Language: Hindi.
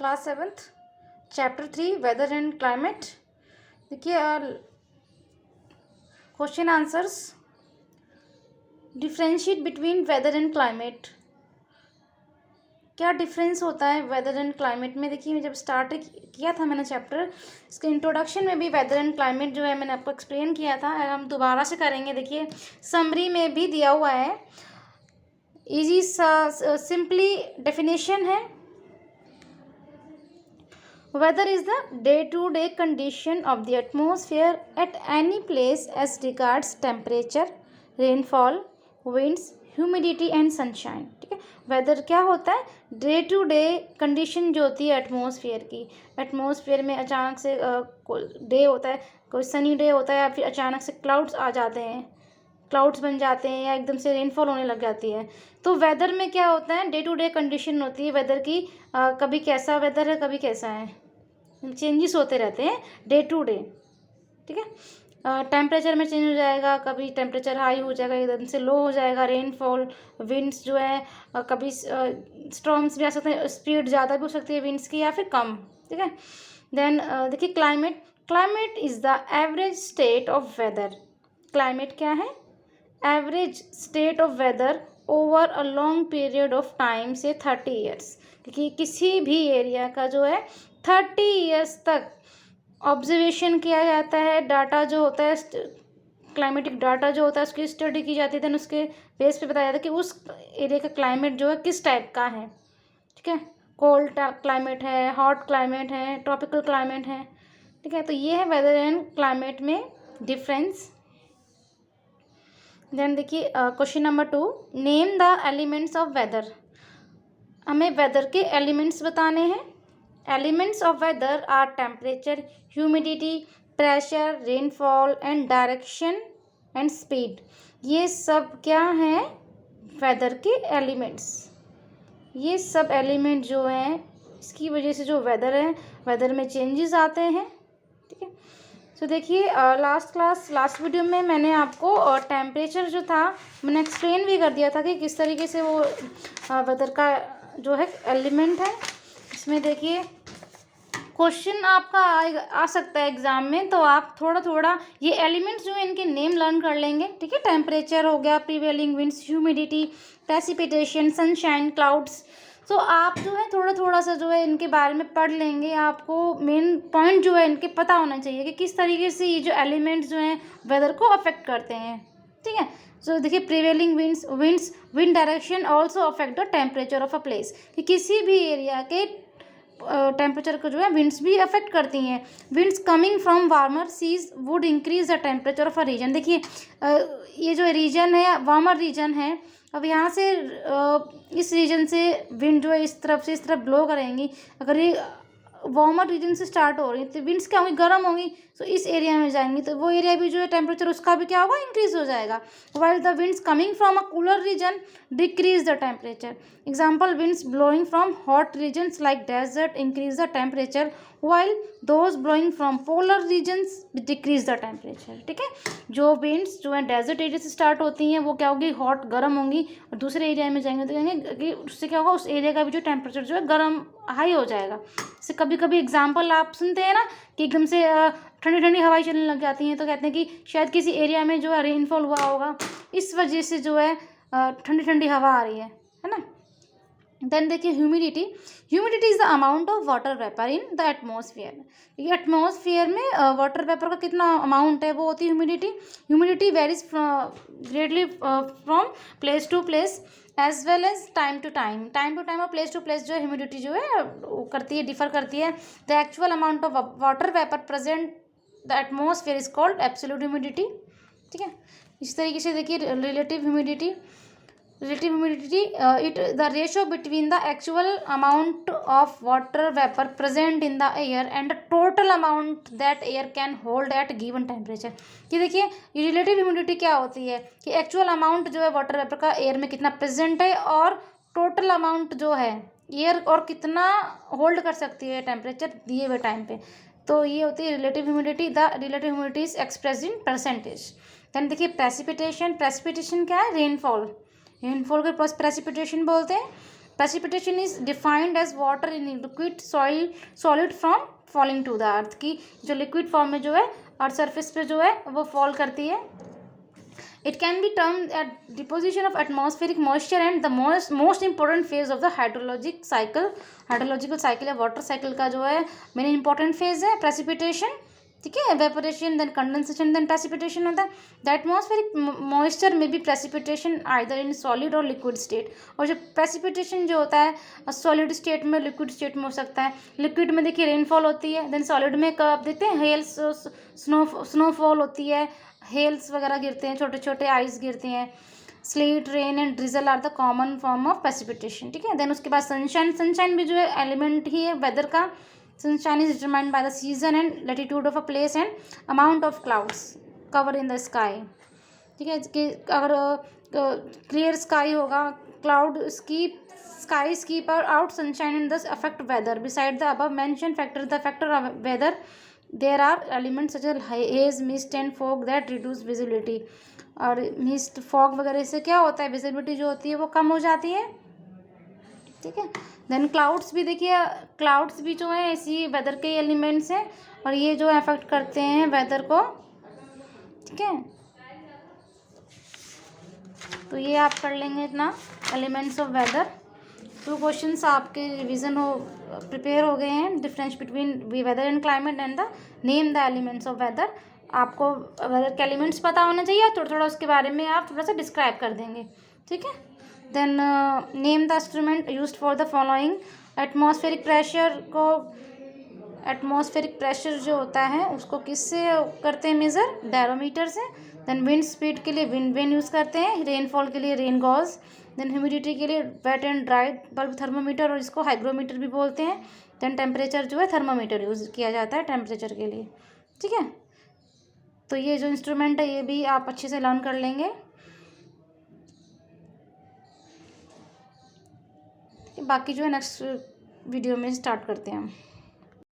Class 7th chapter 3 weather and climate. देखिए question answers. Differentiate between weather and climate. क्या डिफरेंस होता है वेदर एंड क्लाइमेट में? देखिए मैं जब स्टार्ट किया था मैंने चैप्टर, इसके इंट्रोडक्शन में भी वेदर एंड क्लाइमेट जो है मैंने आपको एक्सप्लेन किया था। हम दोबारा से करेंगे। देखिए समरी में भी दिया हुआ है, इजी सा सिंपली डेफिनेशन है। Weather is the day-to-day condition of the atmosphere at any place as regards temperature, rainfall, winds, humidity and sunshine। ठीक है, वेदर क्या होता है? डे टू डे कंडीशन जो होती है एटमॉस्फेयर की। एटमॉस्फेयर में अचानक से डे होता है, कोई सनी डे होता है, या फिर अचानक से क्लाउड्स आ जाते हैं, क्लाउड्स बन जाते हैं, या एकदम से रेनफॉल होने लग जाती है। तो वेदर में क्या होता है? डे टू डे कंडीशन होती है वेदर की। कभी कैसा वेदर है, कभी कैसा है, चेंजेस होते रहते हैं डे टू डे। ठीक है, टेम्परेचर में चेंज हो जाएगा, कभी टेम्परेचर हाई हो जाएगा, एकदम से लो हो जाएगा। रेनफॉल, विंड्स जो है कभी स्टॉर्म्स भी आ सकते हैं, स्पीड ज़्यादा भी हो सकती है विंड्स की या फिर कम। ठीक है, देन देखिए climate. Climate is the average state of weather. Climate क्या है? Average state of weather over a long period of time से 30 ईयर्स। क्योंकि किसी भी एरिया का जो है 30 ईयर्स तक ऑब्जर्वेशन किया जाता है। डाटा जो होता है, क्लाइमेटिक डाटा जो होता है, उसकी स्टडी की जाती है। देन उसके बेस पे बताया जाता है कि उस एरिया का क्लाइमेट जो है किस टाइप का है। ठीक है, कोल्ड क्लाइमेट है, हॉट क्लाइमेट है, ट्रॉपिकल क्लाइमेट है। ठीक है, तो ये है वेदर एंड क्लाइमेट में डिफरेंस। देन देखिए question number 2, name the elements of weather. हमें वेदर के एलिमेंट्स बताने हैं। Elements of weather are temperature, humidity, pressure, rainfall and direction and speed. ये सब क्या हैं? वेदर के एलिमेंट्स। ये सब एलिमेंट जो हैं, इसकी वजह से जो वेदर है, वेदर में चेंजेस आते हैं। ठीक है, तो देखिए लास्ट वीडियो में मैंने आपको टेम्परेचर जो था मैंने एक्सप्लेन भी कर दिया था कि किस तरीके से वो वेदर का जो है एलिमेंट है। इसमें देखिए क्वेश्चन आपका आ सकता है एग्जाम में, तो आप थोड़ा थोड़ा ये एलिमेंट्स जो है इनके नेम लर्न कर लेंगे। ठीक है, टेम्परेचर हो गया, prevailing winds, humidity, precipitation, sunshine, clouds. तो आप जो है थोड़ा थोड़ा सा जो है इनके बारे में पढ़ लेंगे। आपको मेन पॉइंट जो है इनके पता होना चाहिए कि किस तरीके से ये जो एलिमेंट्स जो हैं वेदर को अफेक्ट करते हैं। ठीक है, सो देखिए prevailing wind direction also affect the temperature of a place. कि किसी भी एरिया के टेम्परेचर को जो है विंड्स भी अफेक्ट करती हैं। Winds coming from warmer seas would increase the temperature of a region. देखिए ये जो रीजन है वार्मर रीजन है, अब यहाँ से इस रीजन से विंड जो है इस तरफ ब्लो करेंगी। अगर ये वार्मर रीजन से स्टार्ट हो रही है तो विंड्स क्या होंगी? गर्म होंगी। तो इस एरिया में जाएंगी तो वो एरिया भी जो है टेम्परेचर उसका भी क्या होगा? इंक्रीज हो जाएगा। While the winds coming from a cooler region decrease the temperature. Example, winds blowing from hot regions like desert increase the temperature, while those blowing from polar regions decrease the temperature. ठीक है, जो विंड्स जो है डेजर्ट एरिया से स्टार्ट होती हैं वो क्या होगी? हॉट गर्म होंगी। और दूसरे एरिया में जाएंगे तो कहेंगे कि उससे क्या होगा? उस एरिया का भी जो टेम्परेचर जो है गर्म हाई हो जाएगा। जैसे कभी कभी एग्जाम्पल आप सुनते हैं ना कि एकदम से ठंडी ठंडी हवाएं चलने लग जाती हैं, तो कहते हैं कि शायद किसी एरिया में जो है रेनफॉल हुआ होगा, इस वजह से जो है ठंडी ठंडी हवा आ रही है ना। देन देखिए humidity. Humidity is the amount of water vapour in the atmosphere. ये एटमॉस्फेयर में वाटर वेपर का कितना अमाउंट है वो होती है humidity. Humidity varies greatly from place to place as well as time to time और प्लेस टू प्लेस जो है ह्यूमिडिटी जो है वो करती है, डिफर करती है। The actual amount of water vapour present the atmosphere is called absolute humidity. ठीक है, इस तरीके से देखिए relative humidity it the ratio between the actual amount of water vapor present in the air and the total amount that air can hold at given temperature। कि देखिए ये रिलेटिव ह्यूमिडिटी क्या होती है कि एक्चुअल अमाउंट जो है वाटर वेपर का एयर में कितना प्रेजेंट है और टोटल अमाउंट जो है एयर और कितना होल्ड कर सकती है टेम्परेचर दिए हुए टाइम पे। तो ये होती है relative humidity. The relative humidity is expressed in percentage. Then देखिए प्रेसिपिटेशन। प्रेसिपिटेशन क्या है? रेनफॉल। रेनफॉल को प्रेसिपिटेशन बोलते हैं। Precipitation is defined as water in liquid solid from falling to the earth, की जो लिक्विड फॉर्म में जो है अर्थ सरफेस पे जो है वो फॉल करती है। It can be termed at deposition of atmospheric moisture and the most important phase of the hydrological cycle या वाटर साइकिल का जो है मेन इंपॉर्टेंट फेज है प्रेसिपिटेशन, ठीक है। Evaporation, then condensation, then precipitation होता है। द एटमॉस्फेरिक मॉइस्चर में भी प्रेसिपिटेशन आइदर इन सॉलिड और लिक्विड स्टेट, और जो प्रेसिपिटेशन जो होता है सॉलिड स्टेट में, लिक्विड स्टेट में हो सकता है। लिक्विड में देखिए रेनफॉल होती है, देन सॉलिड में कब देखते हैं हेल्स, स्नोफॉल होती है, हेल्स वगैरह गिरते हैं, छोटे छोटे आइस गिरते हैं। Sleet, rain and drizzle are the common form of precipitation, ठीक है। देन उसके बाद सनशाइन भी जो है एलिमेंट ही है वेदर का। Sunshine is determined by the season and latitude of a place and amount of clouds cover in the sky, ठीक है। कि अगर क्लियर स्काई होगा, cloud sky keep out sunshine and thus affect weather. Beside the above mention factor, the factor of weather there are elements such as haze, mist and fog that reduce visibility. और मिस्ट, फॉग वगैरह से क्या होता है, विजिबिलिटी जो होती है वो कम हो जाती है, ठीक है। देन क्लाउड्स भी देखिए, क्लाउड्स भी जो है ऐसी वेदर के एलिमेंट्स हैं और ये जो अफेक्ट करते हैं वेदर को, ठीक है। तो ये आप कर लेंगे इतना एलिमेंट्स ऑफ वेदर। 2 क्वेश्चंस आपके रिवीजन हो प्रिपेयर हो गए हैं। Difference between weather and climate and the name the elements of weather. आपको वेदर के एलिमेंट्स पता होना चाहिए, थोड़ा थोड़ा उसके बारे में आप थोड़ा सा डिस्क्राइब कर देंगे, ठीक है। Then name the instrument used for the following. Atmospheric pressure जो होता है उसको किससे करते हैं मेज़र, बैरोमीटर से। देन विंड स्पीड के लिए विंड यूज़ करते हैं, रेनफॉल के लिए रेन गॉज, देन ह्यूमिडिटी के लिए wet and dry bulb thermometer, और इसको हाइग्रोमीटर भी बोलते हैं। देन टेम्परेचर जो है थर्मोमीटर यूज़ किया जाता है टेम्परेचर के लिए, ठीक है। तो ये जो इंस्ट्रूमेंट है ये भी आप अच्छे से लर्न कर लेंगे। बाकी जो है नेक्स्ट वीडियो में स्टार्ट करते हैं हम।